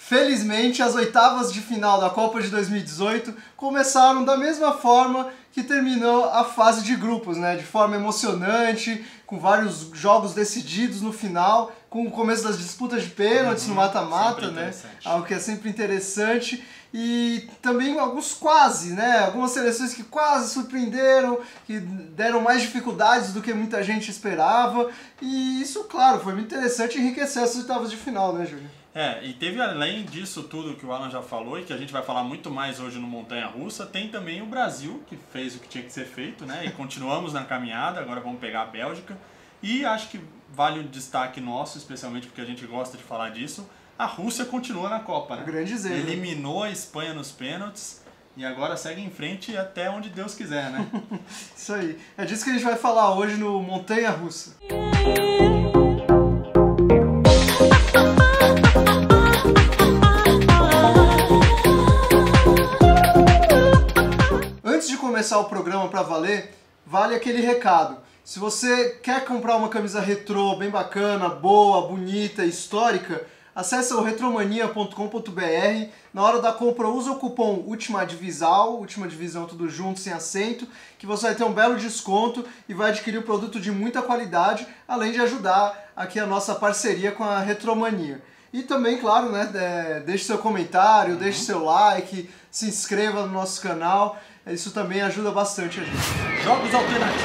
Felizmente, as oitavas de final da Copa de 2018 começaram da mesma forma que terminou a fase de grupos, né? De forma emocionante, com vários jogos decididos no final, com o começo das disputas de pênaltis no mata-mata, né? Algo que é sempre interessante. E também alguns quase, né? Algumas seleções que quase surpreenderam, que deram mais dificuldades do que muita gente esperava. E isso, claro, foi muito interessante e enriqueceu essas oitavas de final, né, Júlio? E teve além disso tudo que o Alan já falou e que a gente vai falar muito mais hoje no Montanha Russa, tem também o Brasil, que fez o que tinha que ser feito, né? E continuamos na caminhada, agora vamos pegar a Bélgica. E acho que vale um destaque nosso, especialmente porque a gente gosta de falar disso, a Rússia continua na Copa, né? Grande zebra. Eliminou a Espanha nos pênaltis e agora segue em frente até onde Deus quiser, né? Isso aí. É disso que a gente vai falar hoje no Montanha Russa. Antes de começar o programa para valer, vale aquele recado. Se você quer comprar uma camisa retrô bem bacana, boa, bonita, histórica, acesse o retromania.com.br. Na hora da compra, usa o cupom ULTIMADIVISAL, última divisão tudo junto, sem acento, que você vai ter um belo desconto e vai adquirir um produto de muita qualidade, além de ajudar aqui a nossa parceria com a Retromania. E também, claro, né, deixe seu comentário, deixe seu like, se inscreva no nosso canal, isso também ajuda bastante a gente. Jogos alternativos.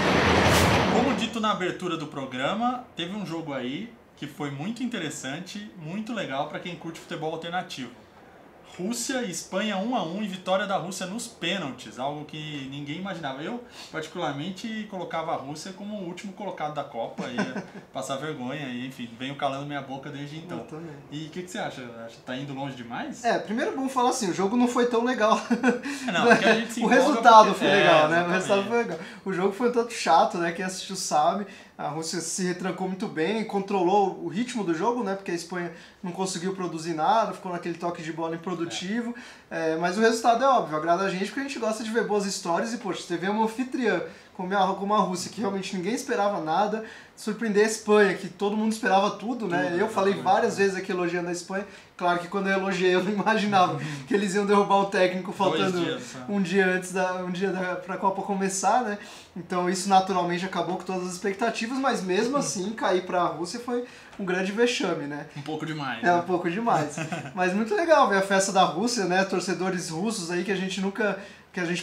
Como dito na abertura do programa, teve um jogo aí que foi muito interessante, muito legal para quem curte futebol alternativo. Rússia e Espanha 1-1 e vitória da Rússia nos pênaltis, algo que ninguém imaginava. Eu, particularmente, colocava a Rússia como o último colocado da Copa, ia passar vergonha, e enfim, venho calando minha boca desde então. Eu também. E o que você acha? Tá indo longe demais? Primeiro vamos falar assim, o jogo não foi tão legal. Não, porque a gente se o resultado foi legal, né? Exatamente. O resultado foi legal. O jogo foi um tanto chato, né? Quem assistiu sabe. A Rússia se retrancou muito bem, controlou o ritmo do jogo, né? Porque a Espanha não conseguiu produzir nada, ficou naquele toque de bola improdutivo. Mas o resultado é óbvio, agrada a gente porque a gente gosta de ver boas histórias e, poxa, você vê uma anfitriã como a Rússia, que realmente ninguém esperava nada, surpreender a Espanha, que todo mundo esperava tudo, né? Eu falei várias vezes aqui elogiando a Espanha, claro que quando eu elogiei eu não imaginava que eles iam derrubar o técnico faltando um dia para a Copa começar, né? Então isso naturalmente acabou com todas as expectativas, mas mesmo assim cair para a Rússia foi um grande vexame, né? Um pouco demais. Um pouco demais. Mas muito legal ver a festa da Rússia, né? Torcedores russos aí que a gente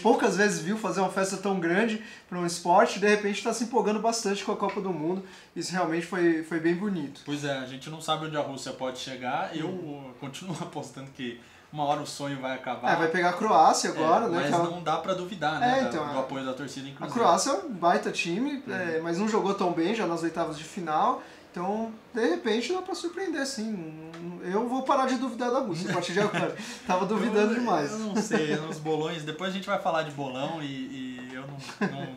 poucas vezes viu fazer uma festa tão grande para um esporte, de repente está se empolgando bastante com a Copa do Mundo. Isso realmente foi bem bonito. Pois é, a gente não sabe onde a Rússia pode chegar. Eu continuo apostando que uma hora o sonho vai acabar. Vai pegar a Croácia agora, né? Mas não dá pra duvidar, né? Então, do apoio da torcida, inclusive. A Croácia é um baita time, mas não jogou tão bem já nas oitavas de final. Então, de repente, dá pra surpreender, sim. Eu vou parar de duvidar da Rússia a partir de agora. Tava duvidando demais. Eu não sei, nos bolões, depois a gente vai falar de bolão e eu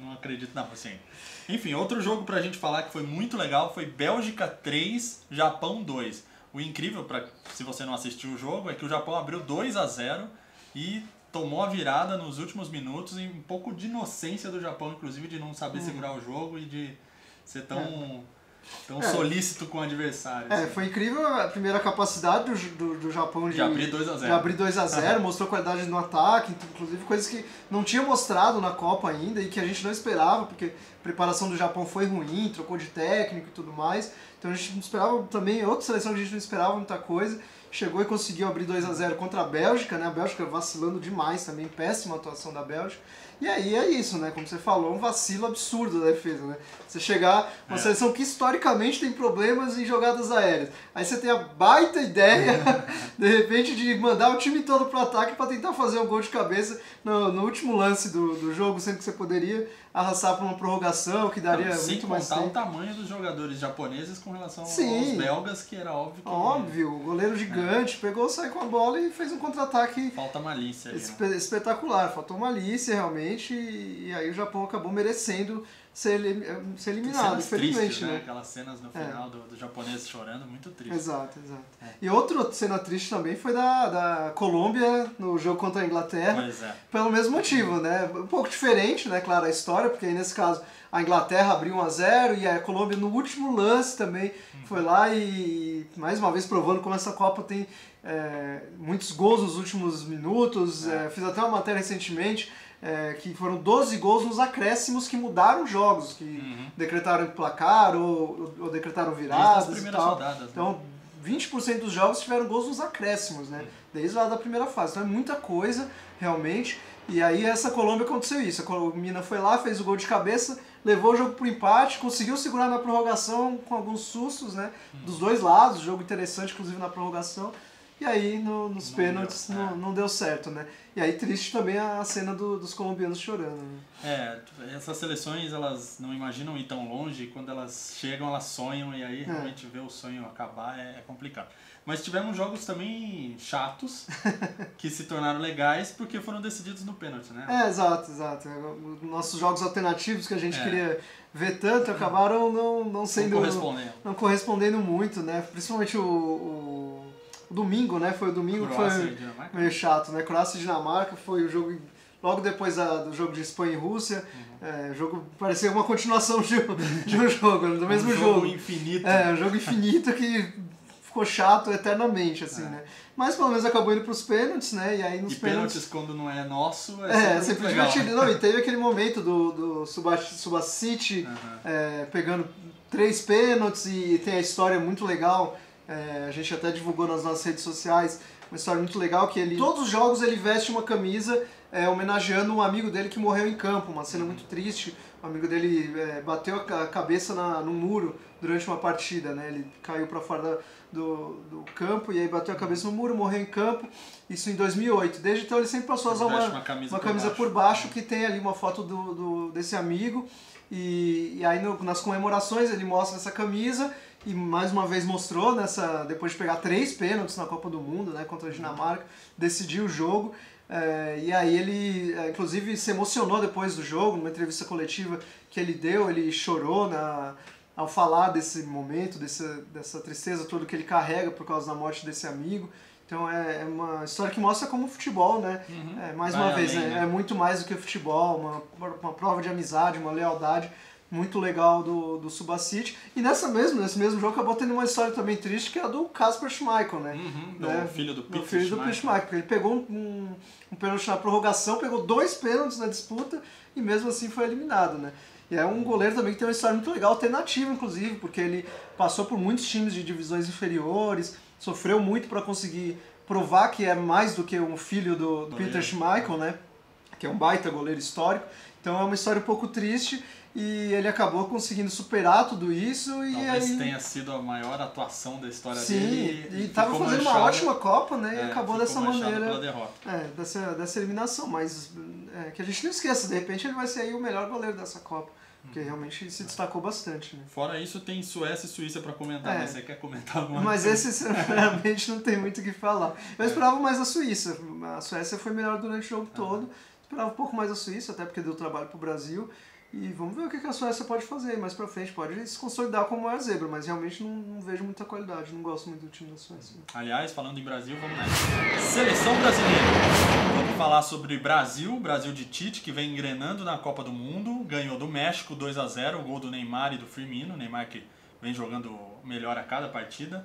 não acredito na Rússia ainda. Enfim, outro jogo pra gente falar que foi muito legal foi Bélgica 3, Japão 2. O incrível, se você não assistiu o jogo, é que o Japão abriu 2-0 e tomou a virada nos últimos minutos e um pouco de inocência do Japão, inclusive, de não saber segurar o jogo e de ser tão solícito com o adversário. Foi incrível a primeira capacidade do Japão de abrir 2-0. De abrir 2-0, mostrou qualidade no ataque, inclusive coisas que não tinha mostrado na Copa ainda e que a gente não esperava, porque a preparação do Japão foi ruim, trocou de técnico e tudo mais. Então a gente não esperava também, outra seleção que a gente não esperava muita coisa. Chegou e conseguiu abrir 2-0 contra a Bélgica, né? A Bélgica vacilando demais também, péssima atuação da Bélgica. E aí é isso, né? Como você falou, um vacilo absurdo da defesa, né? Você chegar, uma seleção que historicamente tem problemas em jogadas aéreas. Aí você tem a baita ideia, de repente, de mandar o time todo pro ataque para tentar fazer um gol de cabeça no último lance do jogo, sendo que você poderia arrastar para uma prorrogação, que daria muito mais tempo. Sem contar o tamanho dos jogadores japoneses com relação aos belgas, que era óbvio que... Óbvio, o goleiro gigante, pegou, saiu com a bola e fez um contra-ataque... Falta malícia ali, né? Espetacular, faltou malícia realmente, e aí o Japão acabou merecendo ser eliminado, Cenas infelizmente, tristes, né? Aquelas cenas no final do japonês chorando, muito triste. Exato. E outra cena triste também foi da Colômbia no jogo contra a Inglaterra. Pois é. Pelo mesmo motivo, né? Um pouco diferente, né? Claro, a história, porque aí nesse caso a Inglaterra abriu 1-0 e a Colômbia no último lance também foi lá e mais uma vez provando como essa Copa tem muitos gols nos últimos minutos. Fiz até uma matéria recentemente que foram 12 gols nos acréscimos que mudaram jogos, que decretaram placar ou decretaram viradas Desde as e primeiras tal. rodadas, Então, 20% dos jogos tiveram gols nos acréscimos, né? Desde lá da primeira fase. Então é muita coisa, realmente. E aí essa Colômbia aconteceu isso. A Colômbia foi lá, fez o gol de cabeça, levou o jogo pro empate, conseguiu segurar na prorrogação com alguns sustos, né? Dos dois lados, jogo interessante, inclusive na prorrogação. E aí nos pênaltis não deu certo, né? E aí triste também a cena dos colombianos chorando, né? Essas seleções, elas não imaginam ir tão longe, e quando elas chegam, elas sonham, e aí realmente ver o sonho acabar é complicado. Mas tivemos jogos também chatos, que se tornaram legais porque foram decididos no pênalti, né? Exato. Nossos jogos alternativos que a gente queria ver tanto acabaram não sendo... Não correspondendo muito, né? Principalmente o domingo, né? Foi o domingo que foi meio chato, né? Croácia e Dinamarca foi o jogo logo depois do jogo de Espanha e Rússia. O jogo parecia uma continuação de um jogo, do mesmo jogo. Um jogo infinito. Um jogo infinito que ficou chato eternamente, assim, né? Mas pelo menos acabou indo pros pênaltis, né? E aí nos pênaltis quando não é nosso sempre divertido. Não, e teve aquele momento do Subasic pegando 3 pênaltis e tem a história muito legal. A gente até divulgou nas nossas redes sociais uma história muito legal que todos os jogos ele veste uma camisa homenageando um amigo dele que morreu em campo, uma cena muito triste. O amigo dele bateu a cabeça no muro durante uma partida, né? Ele caiu para fora do campo e aí bateu a cabeça no muro, morreu em campo. Isso em 2008. Desde então ele sempre passou a usar uma camisa por baixo que tem ali uma foto desse amigo. E aí nas comemorações ele mostra essa camisa e mais uma vez mostrou depois de pegar 3 pênaltis na Copa do Mundo, né, contra a Dinamarca, decidiu o jogo. E aí ele, inclusive, se emocionou depois do jogo, numa entrevista coletiva que ele deu, ele chorou ao falar desse momento, dessa tristeza toda que ele carrega por causa da morte desse amigo. Então é uma história que mostra como o futebol, né? Mais uma vez, né? É muito mais do que o futebol, uma prova de amizade, uma lealdade muito legal do Subasic. E nesse mesmo jogo acabou tendo uma história também triste, que é a do Kasper Schmeichel, né? Do filho do Peter Schmeichel, porque ele pegou um pênalti na prorrogação, pegou 2 pênaltis na disputa e mesmo assim foi eliminado, né? E é um goleiro também que tem uma história muito legal, alternativa inclusive, porque ele passou por muitos times de divisões inferiores, sofreu muito para conseguir provar que é mais do que um filho do Peter Schmeichel, né? Que é um baita goleiro histórico. Então é uma história um pouco triste e ele acabou conseguindo superar tudo isso. Talvez tenha sido a maior atuação da história dele. Sim, e estava fazendo uma ótima Copa, né? E acabou dessa maneira. Pela derrota. Dessa eliminação. Mas que a gente não esqueça, de repente ele vai ser aí o melhor goleiro dessa Copa. Porque realmente se destacou bastante, né? Fora isso, tem Suécia e Suíça para comentar, mas você quer comentar alguma coisa? Mas esse, realmente, não tem muito o que falar. Eu esperava mais a Suíça. A Suécia foi melhor durante o jogo todo. Esperava um pouco mais a Suíça, até porque deu trabalho pro Brasil. E vamos ver o que a Suécia pode fazer mais pra frente. Pode se consolidar como maior zebra, mas realmente não vejo muita qualidade. Não gosto muito do time da Suécia. Aliás, falando em Brasil, vamos nessa. Seleção brasileira. Vamos falar sobre Brasil de Tite, que vem engrenando na Copa do Mundo. Ganhou do México 2-0, o gol do Neymar e do Firmino. Neymar que vem jogando melhor a cada partida.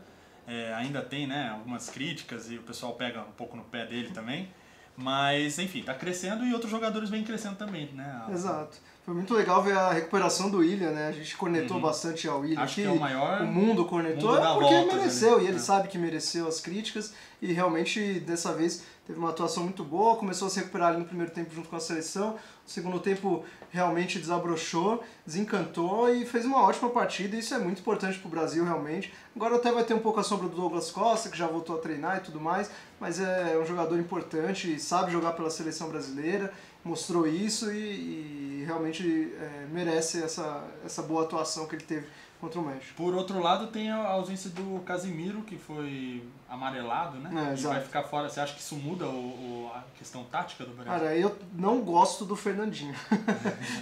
Ainda tem, né, algumas críticas e o pessoal pega um pouco no pé dele também. Mas, enfim, tá crescendo e outros jogadores vêm crescendo também, né? Exato. Foi muito legal ver a recuperação do Willian, né? A gente cornetou bastante ao Willian. Acho que é o maior... O mundo cornetou porque ele mereceu, e ele sabe que mereceu as críticas. E realmente, dessa vez, teve uma atuação muito boa, começou a se recuperar ali no primeiro tempo junto com a seleção. No segundo tempo, realmente desabrochou, desencantou e fez uma ótima partida. Isso é muito importante pro Brasil, realmente. Agora até vai ter um pouco a sombra do Douglas Costa, que já voltou a treinar e tudo mais. Mas é um jogador importante, sabe jogar pela seleção brasileira, mostrou isso e realmente merece essa boa atuação que ele teve contra o México. Por outro lado, tem a ausência do Casimiro, que foi amarelado, né? E vai ficar fora. Você acha que isso muda a questão tática do Brasil? Cara, eu não gosto do Fernandinho.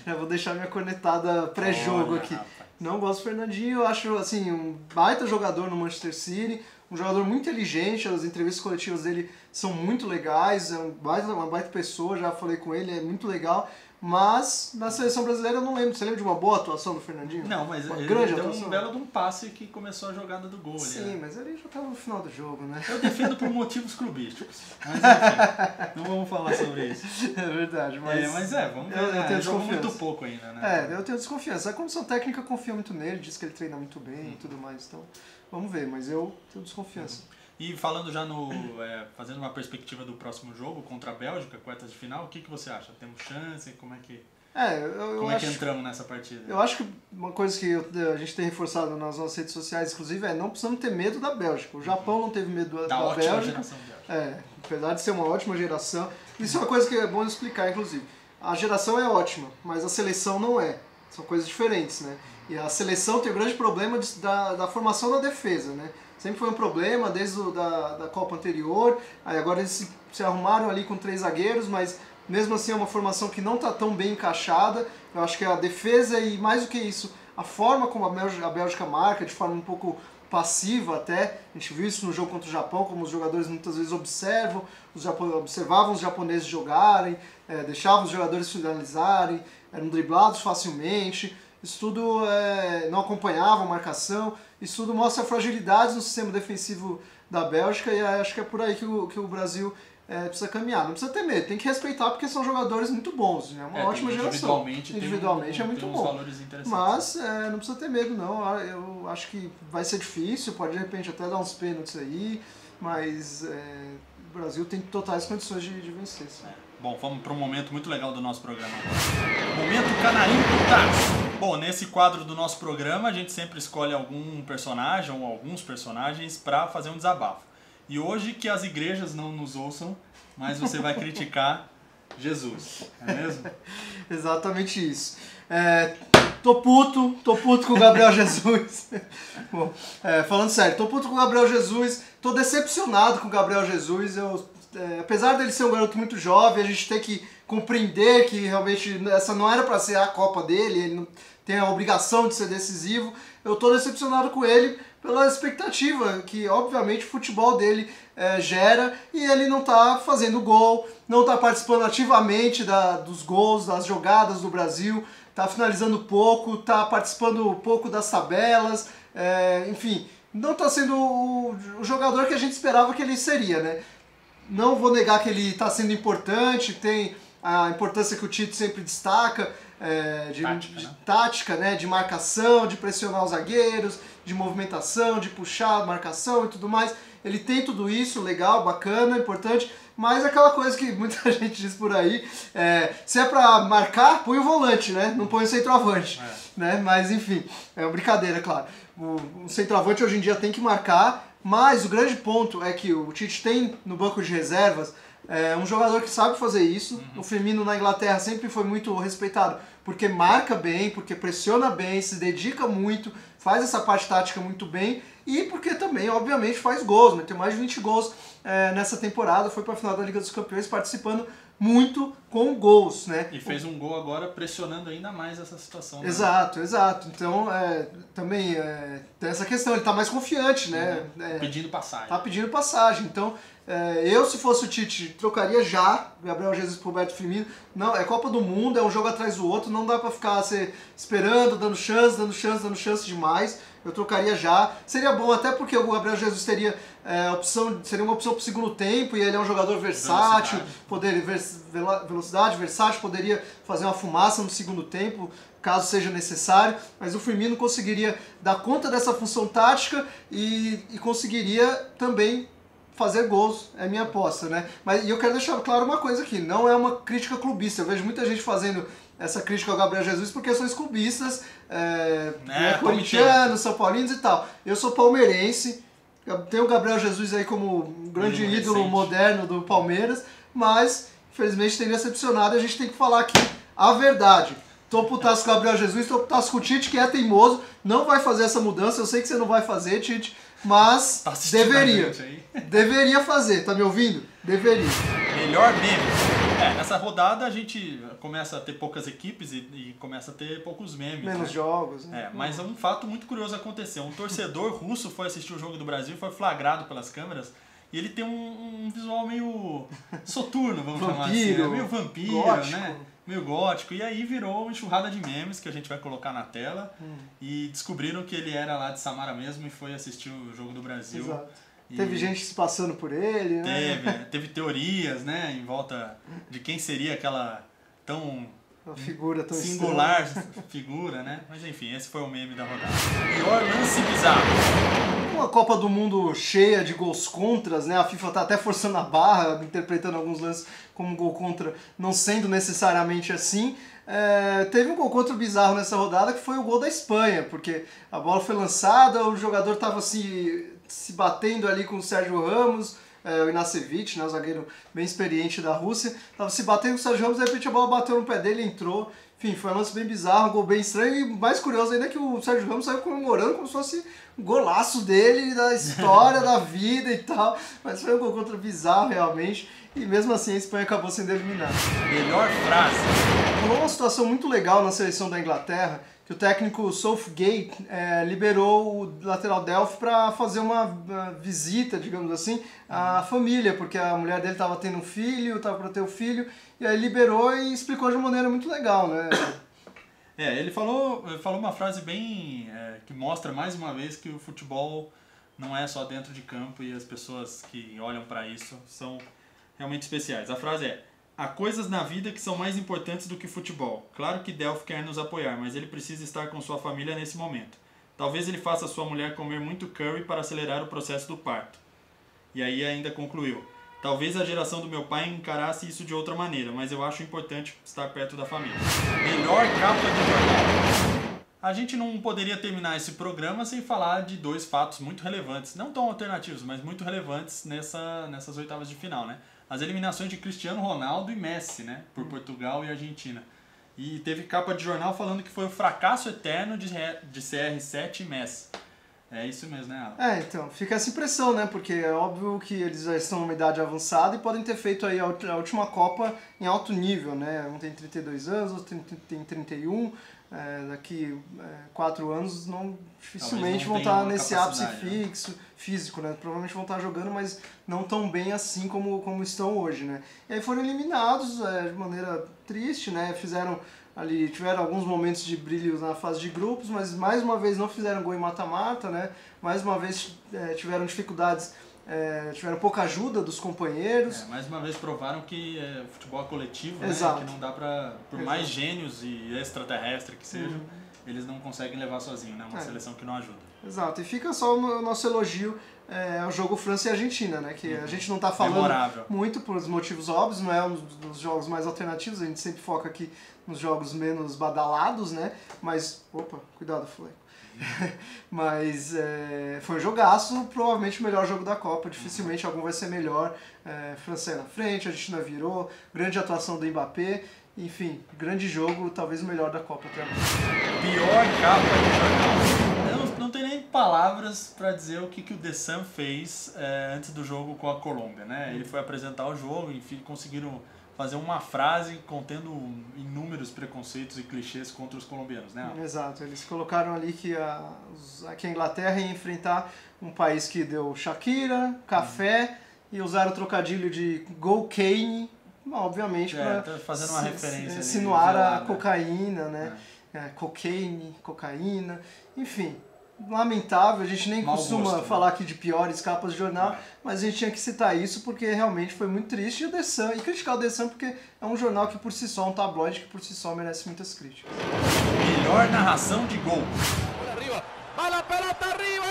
Já vou deixar minha cornetada pré-jogo aqui. Rapaz. Não gosto do Fernandinho, eu acho assim, um baita jogador no Manchester City, um jogador muito inteligente, as entrevistas coletivas dele são muito legais, é uma baita pessoa, já falei com ele, é muito legal. Mas na seleção brasileira eu não lembro. Você lembra de uma boa atuação do Fernandinho? Não, mas uma ele grande deu atuação. um belo de um passe que começou a jogada do gol. Sim, ali, né? mas ele já estava no final do jogo, né? Eu defendo por motivos clubísticos. Mas enfim, não vamos falar sobre isso. É verdade, mas... Vamos ver. Eu tenho jogou desconfiança. muito pouco ainda, né? Eu tenho desconfiança. A comissão técnica confia muito nele, diz que ele treina muito bem e tudo mais. Então, vamos ver, mas eu tenho desconfiança. E falando já fazendo uma perspectiva do próximo jogo contra a Bélgica, quartas de final, o que você acha? Temos chance? Como é que entramos nessa partida? Eu acho que uma coisa que a gente tem reforçado nas nossas redes sociais, inclusive, não precisamos ter medo da Bélgica. O Japão não teve medo da ótima Bélgica. Geração Bélgica. Apesar de ser uma ótima geração. Isso é uma coisa que é bom explicar, inclusive. A geração é ótima, mas a seleção não é. São coisas diferentes, né? E a seleção tem o grande problema da formação da defesa, né? Sempre foi um problema desde da Copa anterior. Aí agora eles se arrumaram ali com 3 zagueiros, mas mesmo assim é uma formação que não está tão bem encaixada. Eu acho que a defesa e mais do que isso, a forma como a Bélgica marca, de forma um pouco passiva até, a gente viu isso no jogo contra o Japão, como os jogadores muitas vezes observavam os japoneses jogarem, deixavam os jogadores finalizarem, eram driblados facilmente, isso tudo não acompanhava a marcação, isso tudo mostra fragilidades no sistema defensivo da Bélgica e acho que é por aí que o Brasil precisa caminhar. Não precisa ter medo, tem que respeitar porque são jogadores muito bons, é uma ótima geração. Individualmente é muito bom. Valores interessantes. Mas não precisa ter medo não, eu acho que vai ser difícil, pode de repente até dar uns pênaltis aí, mas o Brasil tem totais condições de vencer. Bom, vamos para um momento muito legal do nosso programa agora. Momento Canarinho do Tacho. Bom, nesse quadro do nosso programa a gente sempre escolhe algum personagem ou alguns personagens para fazer um desabafo. E hoje que as igrejas não nos ouçam, mas você vai criticar Jesus, não é mesmo? Exatamente isso. Tô puto com o Gabriel Jesus. Bom, falando sério, tô puto com o Gabriel Jesus, tô decepcionado com o Gabriel Jesus. Apesar dele ser um garoto muito jovem, a gente tem que compreender que realmente essa não era para ser a Copa dele, ele não tem a obrigação de ser decisivo. Eu tô decepcionado com ele pela expectativa que, obviamente, o futebol dele gera e ele não tá fazendo gol, não tá participando ativamente dos gols, das jogadas do Brasil, tá finalizando pouco, tá participando pouco das tabelas, enfim, não tá sendo o jogador que a gente esperava que ele seria, né? Não vou negar que ele está sendo importante, tem a importância que o Tite sempre destaca, de tática, né? De marcação, de pressionar os zagueiros, de movimentação, de puxar a marcação e tudo mais. Ele tem tudo isso, legal, bacana, importante, mas aquela coisa que muita gente diz por aí, se é para marcar, põe o volante, né? Não põe o centroavante, né? Mas enfim, é uma brincadeira, claro. O centroavante hoje em dia tem que marcar, mas o grande ponto é que o Tite tem no banco de reservas um jogador que sabe fazer isso. O Firmino na Inglaterra sempre foi muito respeitado porque marca bem, porque pressiona bem, se dedica muito, faz essa parte tática muito bem e porque também, obviamente, faz gols, né? Tem mais de 20 gols nessa temporada, foi para a final da Liga dos Campeões participando muito com gols, né? E fez um gol agora pressionando ainda mais essa situação. Né? Exato. Então, também tem essa questão, ele tá mais confiante, né? Pedindo passagem. Tá pedindo passagem. Então, eu, se fosse o Tite, trocaria já Gabriel Jesus por Roberto Firmino. Não, é Copa do Mundo, é um jogo atrás do outro, não dá pra ficar esperando, dando chance demais. Eu trocaria já. Seria bom até porque o Gabriel Jesus seria uma opção pro segundo tempo e ele é um jogador versátil, velocidade, versátil, poderia fazer uma fumaça no segundo tempo, caso seja necessário, mas o Firmino conseguiria dar conta dessa função tática e conseguiria também fazer gols, é minha aposta, né? E eu quero deixar claro uma coisa aqui, não é uma crítica clubista, eu vejo muita gente fazendo essa crítica ao Gabriel Jesus por questões clubistas, corintianos, são paulinos e tal. Eu sou palmeirense, tenho o Gabriel Jesus aí como um grande ídolo moderno do Palmeiras, mas infelizmente tem decepcionado, a gente tem que falar aqui a verdade. Tô putaço com o Gabriel Jesus, tô putaço com o Tite, que é teimoso, não vai fazer essa mudança, eu sei que você não vai fazer, Tite, mas Tá deveria. Deveria fazer, tá me ouvindo? Deveria. Melhor meme. Nessa rodada a gente começa a ter poucas equipes e começa a ter poucos memes. Menos né? jogos. Né? Mas um fato muito curioso aconteceu. Um torcedor russo foi assistir o jogo do Brasil e foi flagrado pelas câmeras. E ele tem um visual meio soturno, vamos chamar assim. Né? Meio vampiro, gótico. né? Meio gótico. E aí virou uma enxurrada de memes que a gente vai colocar na tela. E descobriram que ele era lá de Samara mesmo e foi assistir o jogo do Brasil. Exato. Teve gente se passando por ele, né? Teve teorias, né, em volta de quem seria aquela tão uma figura tão singular figura, né? Mas enfim, esse foi o meme da rodada. Pior lance bizarro. Uma Copa do Mundo cheia de gols contras, né? A FIFA tá até forçando a barra, interpretando alguns lances como gol contra, não sendo necessariamente assim. Teve um gol contra bizarro nessa rodada que foi o gol da Espanha, porque a bola foi lançada, o jogador estava se batendo ali com o Sérgio Ramos, o Inacevic, né, o zagueiro bem experiente da Rússia, estava se batendo com o Sérgio Ramos, de repente a bola bateu no pé dele e entrou. Enfim, foi um lance bem bizarro, um gol bem estranho, e mais curioso ainda é que o Sérgio Ramos saiu comemorando como se fosse um golaço dele, da história, da vida e tal, mas foi um gol contra bizarro realmente, e mesmo assim a Espanha acabou sendo eliminada. Melhor frase. Rolou uma situação muito legal na seleção da Inglaterra, que o técnico Southgate liberou o lateral Delph para fazer uma visita, digamos assim, à família, porque a mulher dele estava tendo um filho, estava para ter um filho, e aí liberou e explicou de uma maneira muito legal, né? Ele falou uma frase bem que mostra mais uma vez que o futebol não é só dentro de campo e as pessoas que olham para isso são realmente especiais. A frase é: há coisas na vida que são mais importantes do que futebol. Claro que Delph quer nos apoiar, mas ele precisa estar com sua família nesse momento. Talvez ele faça sua mulher comer muito curry para acelerar o processo do parto. E aí ainda concluiu: talvez a geração do meu pai encarasse isso de outra maneira, mas eu acho importante estar perto da família. Melhor capa de jornal. A gente não poderia terminar esse programa sem falar de dois fatos muito relevantes, não tão alternativos, mas muito relevantes nessas oitavas de final, né? As eliminações de Cristiano Ronaldo e Messi, né? Por Portugal e Argentina. E teve capa de jornal falando que foi o fracasso eterno de CR7 e Messi. É isso mesmo, né, Alan? Então, fica essa impressão, né? Porque é óbvio que eles já estão numa idade avançada e podem ter feito aí a última Copa em alto nível, né? Um tem 32 anos, outro tem 31. Daqui 4 anos dificilmente vão estar nesse ápice físico, né? Provavelmente vão estar jogando, mas não tão bem assim como estão hoje, né? E aí foram eliminados de maneira triste, né? Tiveram alguns momentos de brilho na fase de grupos, mas mais uma vez não fizeram gol em mata-mata, né? Mais uma vez tiveram dificuldades, tiveram pouca ajuda dos companheiros. Mais uma vez provaram que futebol é coletivo, né? Exato. Que não dá pra, por mais gênios e extraterrestre que sejam, eles não conseguem levar sozinho, né? Uma seleção que não ajuda. Exato, e fica só o nosso elogio ao jogo França e Argentina, né? Que a gente não tá falando muito por motivos óbvios, não é um dos jogos mais alternativos, a gente sempre foca aqui nos jogos menos badalados, né? Mas, opa, cuidado, Fleco. Mas foi um jogaço, provavelmente o melhor jogo da Copa, dificilmente algum vai ser melhor. França na frente, a Argentina virou, grande atuação do Mbappé, enfim, grande jogo, talvez o melhor da Copa até agora. Pior capa de jornal. Eu não tenho nem palavras para dizer o que o Deschamps fez antes do jogo com a Colômbia, né? Ele foi apresentar o jogo, enfim, conseguiram fazer uma frase contendo inúmeros preconceitos e clichês contra os colombianos, né? Exato, eles colocaram ali que a Inglaterra ia enfrentar um país que deu Shakira, café e usaram o trocadilho de Go Kane, obviamente para fazendo uma referência insinuar a cocaína, né? Cocaine, cocaína, enfim. Lamentável, a gente nem costuma falar aqui de piores capas de jornal, mas a gente tinha que citar isso porque realmente foi muito triste e criticar o Deschamps porque é um jornal que por si só, um tabloide que por si só merece muitas críticas. Melhor narração de gol. A pelota arriba!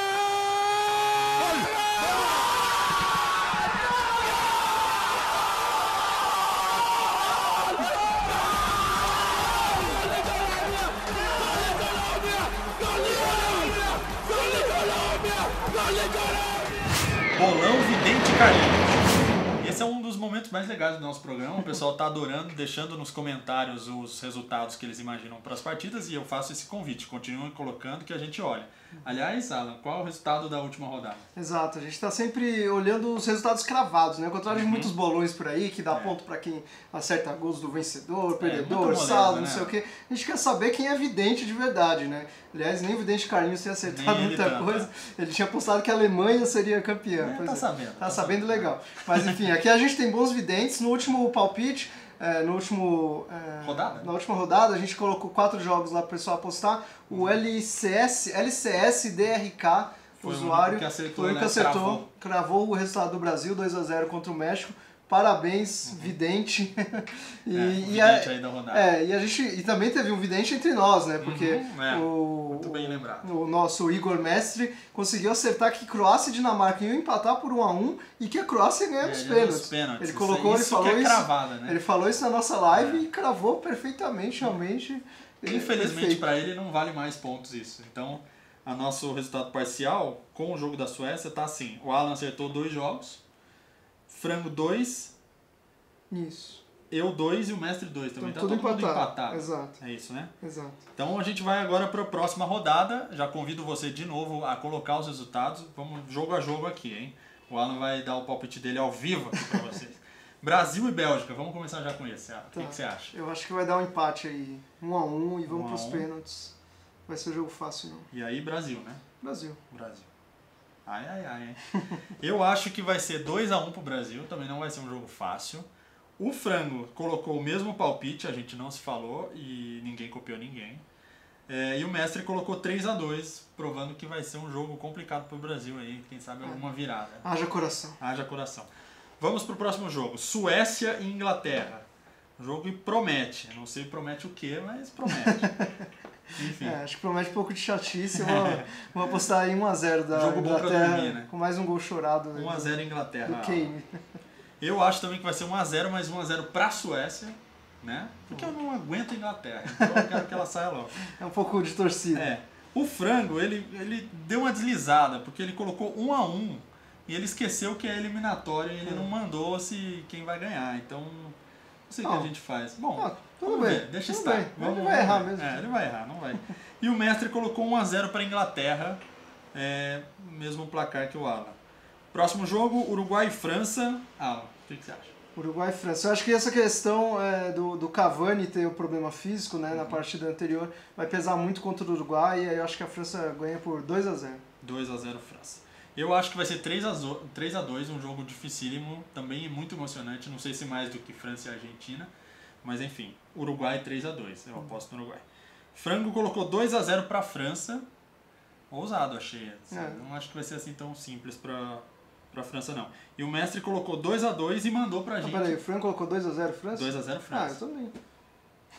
Bolão Vidente Carlinhos. Esse é um dos momentos mais legais do nosso programa. O pessoal tá adorando, deixando nos comentários os resultados que eles imaginam para as partidas, e eu faço esse convite. Continuem colocando que a gente olha. Aliás, Alan, qual é o resultado da última rodada? Exato, a gente está sempre olhando os resultados cravados, né? Ao contrário de muitos bolões por aí, que dá ponto para quem acerta gols do vencedor, perdedor, moleza, saldo, né? não sei o quê. A gente quer saber quem é vidente de verdade, né? Aliás, nem o vidente Carlinhos tinha acertado muita coisa. Ele tinha apostado que a Alemanha seria campeã. Tá sabendo. Tá sabendo legal. Mas enfim, aqui a gente tem bons videntes. No último palpite, na última rodada, a gente colocou 4 jogos lá para o pessoal apostar. O LCS-DRK, o usuário, foi o que acertou, cravou o resultado do Brasil, 2-0 contra o México. Parabéns, vidente. Vidente aí da rodada. E também teve um vidente entre nós, né? Porque muito bem lembrado. O nosso Igor Mestre conseguiu acertar que Croácia e Dinamarca iam empatar por 1-1 e que a Croácia ia ganhar nos pênaltis. Ele colocou, isso que é cravada, né? Ele falou isso na nossa live e cravou perfeitamente, realmente. Infelizmente para ele não vale mais pontos isso. Então, o nosso resultado parcial com o jogo da Suécia tá assim. O Alan acertou 2 jogos. Frango 2. Isso. Eu 2 e o Mestre 2 também. Então, tá todo mundo empatado. empatado. Exato. É isso, né? Exato. Então a gente vai agora para a próxima rodada. Já convido você de novo a colocar os resultados. Vamos jogo a jogo aqui, hein? O Alan vai dar o palpite dele ao vivo aqui para vocês. Brasil e Bélgica. Vamos começar já com esse. O que você acha? Eu acho que vai dar um empate aí. 1-1 e vamos para os pênaltis. Vai ser um jogo fácil, não. E aí, Brasil, né? Brasil. Ai. Eu acho que vai ser 2-1 pro Brasil, também não vai ser um jogo fácil. O Frango colocou o mesmo palpite, a gente não se falou e ninguém copiou ninguém. E o Mestre colocou 3-2, provando que vai ser um jogo complicado pro Brasil aí, quem sabe alguma virada. Haja coração. Vamos pro próximo jogo, Suécia e Inglaterra. O jogo promete, não sei promete o que, mas promete. Enfim. Acho que promete um pouco de chatice. Vou apostar em 1-0 da jogo Inglaterra, bom pra dormir, né? Com mais um gol chorado. 1-0 Inglaterra. Do Kane. Eu acho também que vai ser 1-0, mas 1-0 pra Suécia, né? Porque eu não aguento a Inglaterra, então eu quero que ela saia logo. É um pouco de torcida. O Frango, ele deu uma deslizada, porque ele colocou 1-1 e ele esqueceu que é eliminatório e ele não mandou quem vai ganhar. Então, não sei o que a gente faz. Bom, tudo bem. Ver, deixa estar. Ele vai errar mesmo. Ele vai errar, não vai. E o Mestre colocou 1-0 para a Inglaterra, mesmo placar que o Alan. Próximo jogo, Uruguai e França. Alan, o que você acha? Uruguai e França. Eu acho que essa questão do Cavani ter o problema físico, né, na partida anterior vai pesar muito contra o Uruguai e aí eu acho que a França ganha por 2-0. 2-0 França. Eu acho que vai ser 3-2, um jogo dificílimo, também muito emocionante, não sei se mais do que França e Argentina, mas enfim, Uruguai 3-2, eu aposto no Uruguai. Frango colocou 2-0 para a França, ousado achei, não acho que vai ser assim tão simples para a França não. E o Mestre colocou 2-2 e mandou pra gente. Peraí, o Frango colocou 2-0 França? 2-0 França. Eu também.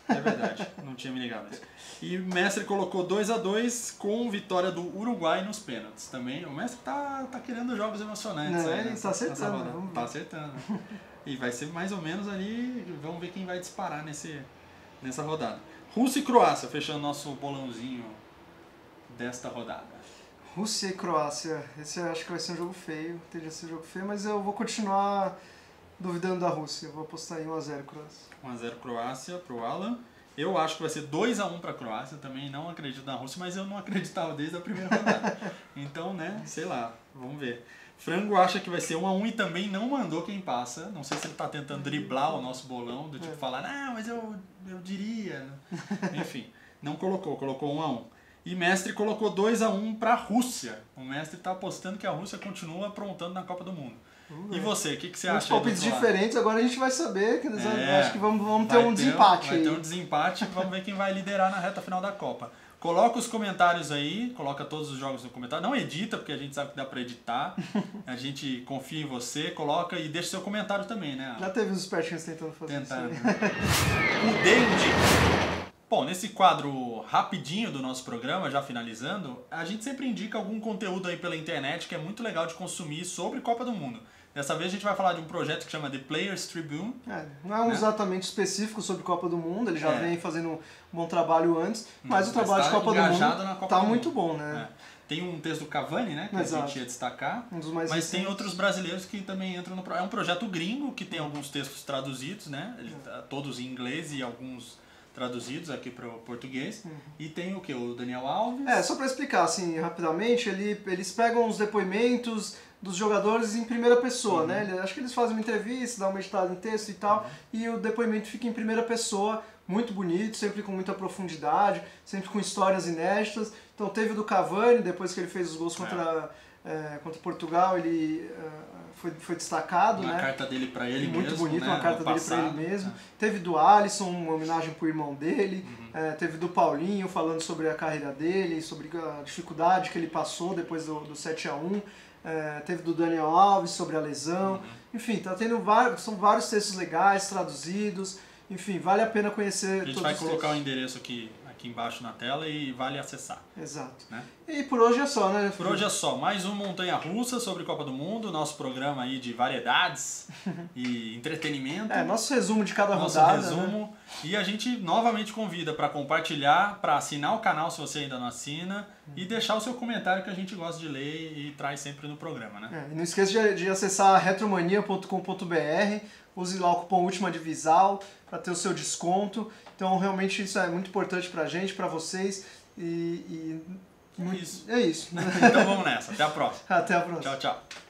É verdade, não tinha me ligado nisso. E o Mestre colocou 2-2 com vitória do Uruguai nos pênaltis também. O Mestre tá querendo jogos emocionantes aí. Ele tá acertando. Tá acertando. E vai ser mais ou menos ali, vamos ver quem vai disparar nessa rodada. Rússia e Croácia, fechando nosso bolãozinho desta rodada. Rússia e Croácia, esse eu acho que vai ser um jogo feio, tende a ser um jogo feio, mas eu vou continuar duvidando da Rússia, eu vou apostar em 1-0 Croácia. 1-0 Croácia pro Alan. Eu acho que vai ser 2-1 pra Croácia, também não acredito na Rússia, mas eu não acreditava desde a primeira rodada. Então, né, sei lá, vamos ver. Frango acha que vai ser 1-1 e também não mandou quem passa. Não sei se ele tá tentando driblar o nosso bolão, do tipo falar, mas eu diria. Enfim, não colocou 1-1. E Mestre colocou 2-1 para a Rússia. O Mestre está apostando que a Rússia continua aprontando na Copa do Mundo. E você, o que você acha? Uns palpites diferentes, agora a gente vai saber. Acho que vamos ter um desempate. Vai ter um desempate e vamos ver quem vai liderar na reta final da Copa. Coloca os comentários aí, coloca todos os jogos no comentário. Não edita, porque a gente sabe que dá para editar. A gente confia em você. Coloca e deixa seu comentário também, né? Já teve os espertinhos tentando fazer isso. O Dendi. Bom, nesse quadro rapidinho do nosso programa, já finalizando, a gente sempre indica algum conteúdo aí pela internet que é muito legal de consumir sobre Copa do Mundo. Dessa vez a gente vai falar de um projeto que chama The Players Tribune. Não é exatamente específico sobre Copa do Mundo, ele já vem fazendo um bom trabalho antes, mas o trabalho de Copa do Mundo está muito bom, né? Tem um texto do Cavani, né, que Exato. a gente ia destacar, Um dos mais mas tem recentes. outros brasileiros que também entram no... É um projeto gringo que tem alguns textos traduzidos, né, todos em inglês e alguns traduzidos aqui para o português. E tem o que? O Daniel Alves? Só para explicar assim rapidamente, eles pegam os depoimentos dos jogadores em primeira pessoa, né? Acho que eles fazem uma entrevista, dão uma editada em texto e tal, e o depoimento fica em primeira pessoa, muito bonito, sempre com muita profundidade, sempre com histórias inéditas. Então teve o do Cavani, depois que ele fez os gols contra Portugal, ele foi destacado, uma né? carta dele para ele muito mesmo, bonito, né? uma carta dele para ele mesmo. Teve do Alisson, uma homenagem pro irmão dele. Teve do Paulinho, falando sobre a carreira dele, sobre a dificuldade que ele passou depois do 7-1. Teve do Daniel Alves sobre a lesão. Enfim, tá tendo são vários textos legais, traduzidos. Enfim, vale a pena conhecer todos os A gente vai colocar o textos. endereço aqui embaixo na tela e vale acessar. Exato. Né? E por hoje é só, né? Por hoje é só. Mais um Montanha Russa sobre Copa do Mundo, nosso programa aí de variedades e entretenimento. Nosso resumo de cada nosso rodada. resumo. Né? E a gente novamente convida para compartilhar, para assinar o canal se você ainda não assina e deixar o seu comentário que a gente gosta de ler e traz sempre no programa, né? E não esqueça de acessar retromania.com.br, use lá o cupom Última Divisal para ter o seu desconto. Então realmente isso é muito importante pra gente, pra vocês É isso. É isso. Então vamos nessa. Até a próxima. Até a próxima. Tchau, tchau.